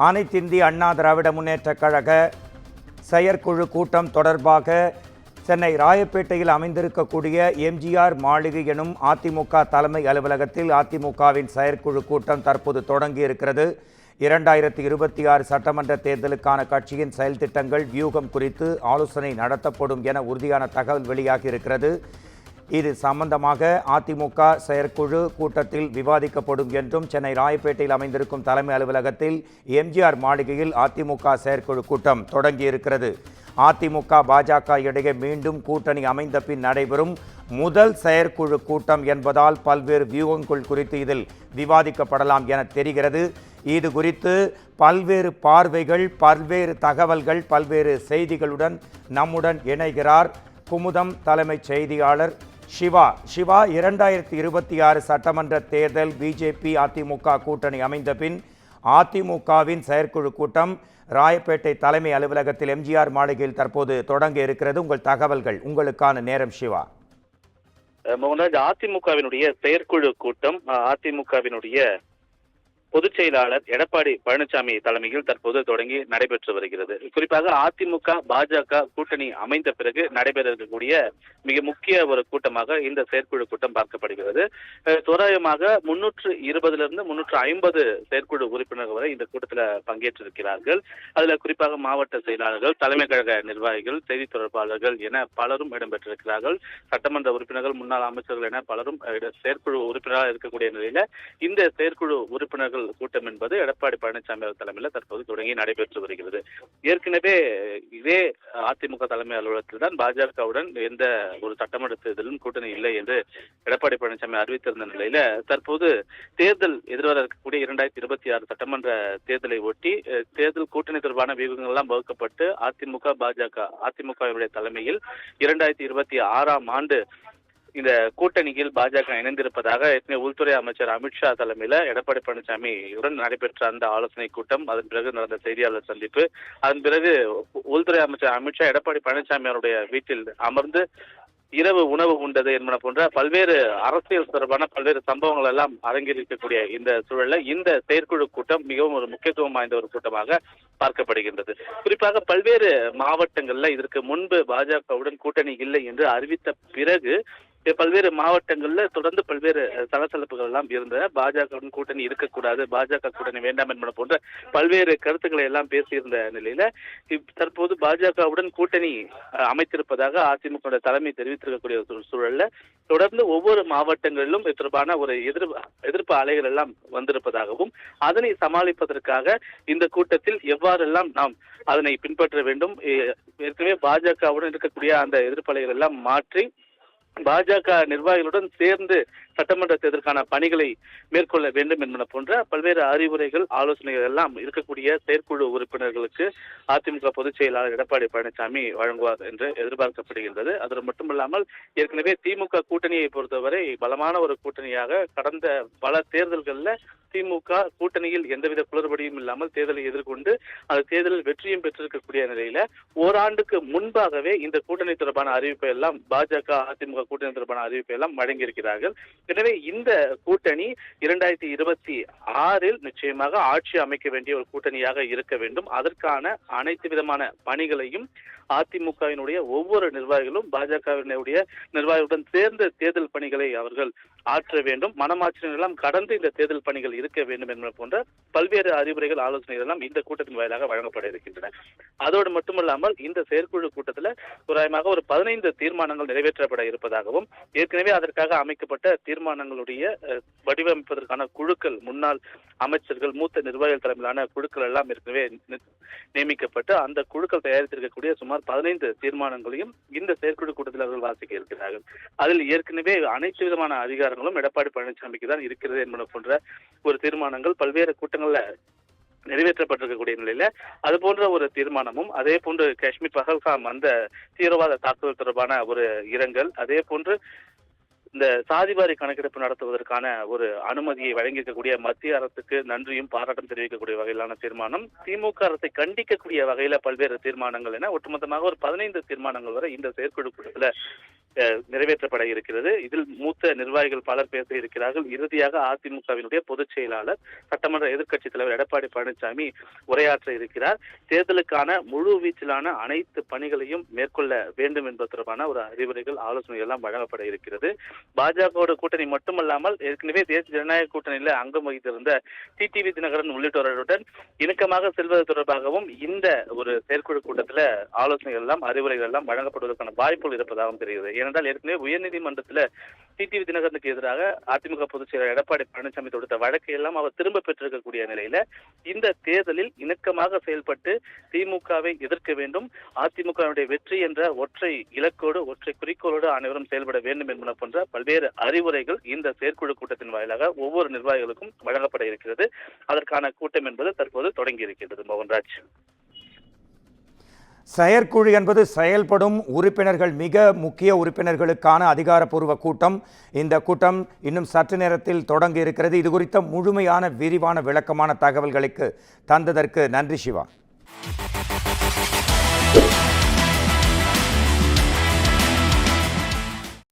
அனைத்திந்திய அண்ணா திராவிட முன்னேற்றக் கழக செயற்குழு கூட்டம் தொடர்பாக சென்னை ராயப்பேட்டையில் அமைந்திருக்கக்கூடிய எம்ஜிஆர் மாளிகை எனும் அதிமுக தலைமை அலுவலகத்தில் அதிமுகவின் செயற்குழு கூட்டம் தற்போது தொடங்கியிருக்கிறது. 2026 சட்டமன்ற தேர்தலுக்கான கட்சியின் செயல் திட்டங்கள் வியூகம் குறித்து ஆலோசனை நடத்தப்படும் என உறுதியான தகவல் வெளியாகி இருக்கிறது. இது சம்பந்தமாக அதிமுக செயற்குழு கூட்டத்தில் விவாதிக்கப்படும் என்றும் சென்னை ராயப்பேட்டையில் அமைந்திருக்கும் தலைமை அலுவலகத்தில் எம்ஜிஆர் மாளிகையில் அதிமுக செயற்குழு கூட்டம் தொடங்கியிருக்கிறது. அதிமுக பாஜக இடையே மீண்டும் கூட்டணி அமைந்த பின் நடைபெறும் முதல் செயற்குழு கூட்டம் என்பதால் பல்வேறு வியூகங்கள் குறித்து இதில் விவாதிக்கப்படலாம் என தெரிகிறது. இது குறித்து பல்வேறு பார்வைகள், பல்வேறு தகவல்கள், பல்வேறு செய்திகளுடன் நம்முடன் இணைகிறார் குமுதம் தலைமை செய்தியாளர் சிவா. 2026 சட்டமன்ற தேர்தல் பிஜேபி அதிமுக கூட்டணி அமைந்த பின் அதிமுகவின் செயற்குழு கூட்டம் ராயப்பேட்டை தலைமை அலுவலகத்தில் எம்ஜிஆர் மாளிகையில் தற்போது தொடங்க இருக்கிறது. உங்கள் தகவல்கள், உங்களுக்கான நேரம் சிவா. அதிமுகவினுடைய செயற்குழு கூட்டம் அதிமுகவினுடைய பொதுச் செயலாளர் எடப்பாடி பழனிசாமி தலைமையில் தற்போது தொடங்கி நடைபெற்று வருகிறது. குறிப்பாக அதிமுக பாஜக கூட்டணி அமைந்த பிறகு நடைபெற இருக்கக்கூடிய மிக முக்கிய ஒரு கூட்டமாக இந்த செயற்குழு கூட்டம் பார்க்கப்படுகிறது. தோராயமாக 320 350 செயற்குழு உறுப்பினர்கள் வரை இந்த கூட்டத்தில் பங்கேற்றிருக்கிறார்கள். அதுல குறிப்பாக மாவட்ட செயலாளர்கள், தலைமை கழக நிர்வாகிகள், செய்தி தொடர்பாளர்கள் என பலரும் இடம்பெற்றிருக்கிறார்கள். சட்டமன்ற உறுப்பினர்கள், முன்னாள் அமைச்சர்கள் என பலரும் செயற்குழு உறுப்பினராக இருக்கக்கூடிய நிலையில இந்த செயற்குழு உறுப்பினர்கள் கூட்டம் என்பது எடப்பாடி பழனிசாமி தலைமையில் தற்போது தொடங்கி நடைபெற்று வருகிறது. ஏற்கனவே இதே அதிமுக தலைமை அலுவலகத்தில் தான் பாஜகவுடன் எந்த ஒரு சட்டமன்ற தேர்தலும் கூட்டணி இல்லை என்று எடப்பாடி பழனிசாமி அறிவித்திருந்த நிலையில தற்போது தேர்தல் எதிர்வர இருக்கக்கூடிய 2026 சட்டமன்ற தேர்தலை ஒட்டி தேர்தல் கூட்டணி தொடர்பான வியூகங்கள் எல்லாம் வகுக்கப்பட்டு அதிமுகவினுடைய தலைமையில் 2026 ஆண்டு இந்த கூட்டணியில் பாஜக இணைந்திருப்பதாக உள்துறை அமைச்சர் அமித்ஷா தலைமையில எடப்பாடி பழனிசாமியுடன் நடைபெற்ற அந்த ஆலோசனை கூட்டம், அதன் பிறகு நடந்த செய்தியாளர் சந்திப்பு, அதன் பிறகு உள்துறை அமைச்சர் அமித்ஷா எடப்பாடி பழனிசாமி அவருடைய வீட்டில் அமர்ந்து இரவு உணவு உண்டது என்பன போன்ற பல்வேறு அரசியல் தொடர்பான பல்வேறு சம்பவங்கள் எல்லாம் அரங்கேறிக்கக்கூடிய இந்த சூழல்ல இந்த செயற்குழு கூட்டம் மிகவும் ஒரு முக்கியத்துவம் வாய்ந்த ஒரு கூட்டமாக பார்க்கப்படுகின்றது. குறிப்பாக பல்வேறு மாவட்டங்கள்ல இதற்கு முன்பு பாஜகவுடன் கூட்டணி இல்லை என்று அறிவித்த பிறகு பல்வேறு மாவட்டங்கள்ல தொடர்ந்து பல்வேறு சலசலப்புகள் எல்லாம் இருந்தன. பாஜகவுடன் கூட்டணி இருக்கக்கூடாது, பாஜக கூட்டணி வேண்டாம் என்பன போன்ற பல்வேறு கருத்துக்களை எல்லாம் பேசியிருந்த நிலையில தற்போது பாஜகவுடன் கூட்டணி அமைத்திருப்பதாக அதிமுக தலைமை தெரிவித்திருக்கக்கூடிய சூழல்ல தொடர்ந்து ஒவ்வொரு மாவட்டங்களிலும் இது தொடர்பான ஒரு எதிர்ப்பு அலைகள் எல்லாம் வந்திருப்பதாகவும் அதனை சமாளிப்பதற்காக இந்த கூட்டத்தில் எவ்வாறெல்லாம் நாம் அதனை பின்பற்ற வேண்டும், ஏற்கனவே பாஜகவுடன் இருக்கக்கூடிய அந்த எதிர்ப்பு அலைகள் எல்லாம் மாற்றி பாஜக நிர்வாகிகளுடன் சேர்ந்து சட்டமன்ற தேர்தலுக்கான பணிகளை மேற்கொள்ள வேண்டும் என்பன போன்ற பல்வேறு அறிவுரைகள், ஆலோசனைகள் எல்லாம் இருக்கக்கூடிய செயற்குழு உறுப்பினர்களுக்கு அதிமுக பொதுச் செயலாளர் எடப்பாடி பழனிசாமி வழங்குவார் என்று எதிர்பார்க்கப்படுகின்றது. அது மட்டுமல்லாமல் ஏற்கனவே திமுக கூட்டணியை பொறுத்தவரை பலமான ஒரு கூட்டணியாக கடந்த பல தேர்தல்களில் திமுக கூட்டணியில் எந்தவித குளறுபடியும் இல்லாமல் தேர்தலை எதிர்கொண்டு அந்த தேர்தலில் வெற்றியும் பெற்றிருக்கக்கூடிய நிலையில ஓராண்டுக்கு முன்பாகவே இந்த கூட்டணி தொடர்பான அறிவிப்பை எல்லாம் பாஜக அதிமுக கூட்டணி தொடர்பான அறிவிப்பை எல்லாம் வழங்கியிருக்கிறார்கள். எனவே இந்த கூட்டணி 2026 நிச்சயமாக ஆட்சி அமைக்க வேண்டிய ஒரு கூட்டணியாக இருக்க வேண்டும். அதற்கான அனைத்து விதமான பணிகளையும் அதிமுகவினுடைய ஒவ்வொரு நிர்வாகிகளும் பாஜகவினுடைய நிர்வாகிகளுடன் சேர்ந்த தேர்தல் பணிகளை அவர்கள் ஆற்ற வேண்டும். மனமாற்றங்கள் எல்லாம் கடந்து இந்த தேர்தல் பணிகள் இருக்க வேண்டும் என்பது போன்ற பல்வேறு அறிவுரைகள், ஆலோசனைகள் எல்லாம் இந்த கூட்டத்தின் வாயிலாக வழங்கப்பட இருக்கின்றன. அதோடு மட்டுமல்லாமல் இந்த செயற்குழு கூட்டத்தில் தோராயமாக ஒரு 15 தீர்மானங்கள் நிறைவேற்றப்பட இருப்பதாகவும் ஏற்கனவே அதற்காக அமைக்கப்பட்ட தீர்மானங்களுடைய வடிவமைப்பதற்கான குழுக்கள், முன்னாள் அமைச்சர்கள், மூத்த நிர்வாகிகள் தலைமையிலான குழுக்கள் எல்லாம் ஏற்கனவே நியமிக்கப்பட்டு அந்த குழுக்கள் தயாரித்திருக்கக்கூடிய சுமார் 15 தீர்மானங்களையும் இந்த செயற்குழு கூட்டத்தில் அவர்கள் வாசிக்க இருக்கிறார்கள். அதில் ஏற்கனவே அனைத்து விதமான அதிகாரங்களும் எடப்பாடி பழனிசாமிக்கு தான் இருக்கிறது என்பது போன்ற ஒரு தீர்மானங்கள் பல்வேறு கூட்டங்கள்ல நிறைவேற்றப்பட்டிருக்கக்கூடிய நிலையில அது போன்ற ஒரு தீர்மானமும், அதே போன்று காஷ்மீர் பஹல்காம் அந்த தீவிரவாத தாக்குதல் தொடர்பான ஒரு இரங்கல், அதே போன்று இந்த சாதிவாரி கணக்கெடுப்பு நடத்துவதற்கான ஒரு அனுமதியை வழங்கியிருக்கக்கூடிய மத்திய அரசுக்கு நன்றியும் பாராட்டும் தெரிவிக்கக்கூடிய வகையிலான தீர்மானம், திமுக அரசை கண்டிக்கக்கூடிய வகையில பல்வேறு தீர்மானங்கள் என ஒட்டுமொத்தமாக ஒரு 15 தீர்மானங்கள் வரை இந்த செயற்குழு கூட்டத்தில் நிறைவேற்றப்பட இருக்கிறது. இதில் மூத்த நிர்வாகிகள் பலர் பேச இருக்கிறார்கள். இறுதியாக அதிமுகவினுடைய பொதுச் செயலாளர் சட்டமன்ற எதிர்க்கட்சித் தலைவர் எடப்பாடி பழனிசாமி உரையாற்ற இருக்கிறார். தேர்தலுக்கான முழு வீச்சிலான அனைத்து பணிகளையும் மேற்கொள்ள வேண்டும் என்பது தொடர்பான ஒரு அறிவுரைகள் ஆலோசனைகள் எல்லாம் வழங்கப்பட இருக்கிறது. பாஜகவோட கூட்டணி மட்டுமல்லாமல் ஏற்கனவே தேசிய ஜனநாயக கூட்டணியில் அங்கம் வகித்திருந்த டிடிவி தினகரன் உள்ளிட்டோருடன் இணக்கமாக செல்வது தொடர்பாகவும் இந்த ஒரு செயற்குழு கூட்டத்தில் ஆலோசனைகள் எல்லாம் அறிவுரைகள் எல்லாம் வழங்கப்படுவதற்கான வாய்ப்புகள் இருப்பதாகவும் தெரிகிறது. ஏனென்றால் ஏற்கனவே உயர்நீதிமன்றத்தில் டிடிவி தினகரனுக்கு எதிராக அதிமுக பொதுச் செயலர் எடப்பாடி பழனிசாமி தொடுத்த வழக்கை எல்லாம் அவர் திரும்ப பெற்றிருக்கக்கூடிய நிலையில இந்த தேர்தலில் இணக்கமாக செயல்பட்டு திமுகவை எதிர்க்க வேண்டும், அதிமுகவுடைய வெற்றி என்ற ஒற்றை இலக்கோடு ஒற்றை குறிக்கோளோடு அனைவரும் செயல்பட வேண்டும் என்பன போன்ற பல்வேறு அறிவுரைகள் இந்த செயற்குழு கூட்டத்தின் வாயிலாக ஒவ்வொரு நிர்வாகிகளுக்கும் வழங்கப்பட இருக்கிறது. அதற்கான கூட்டம் என்பது தற்போது தொடங்கி இருக்கிறது. மோகன்ராஜ், செயற்குழு என்பது செயல்படும் உறுப்பினர்கள், மிக முக்கிய உறுப்பினர்களுக்கான அதிகாரப்பூர்வ கூட்டம். இந்த கூட்டம் இன்னும் சற்று நேரத்தில் தொடங்க இருக்கிறது. இது குறித்த முழுமையான விரிவான விளக்கமான தகவல்களுக்கு தந்ததற்கு நன்றி சிவா.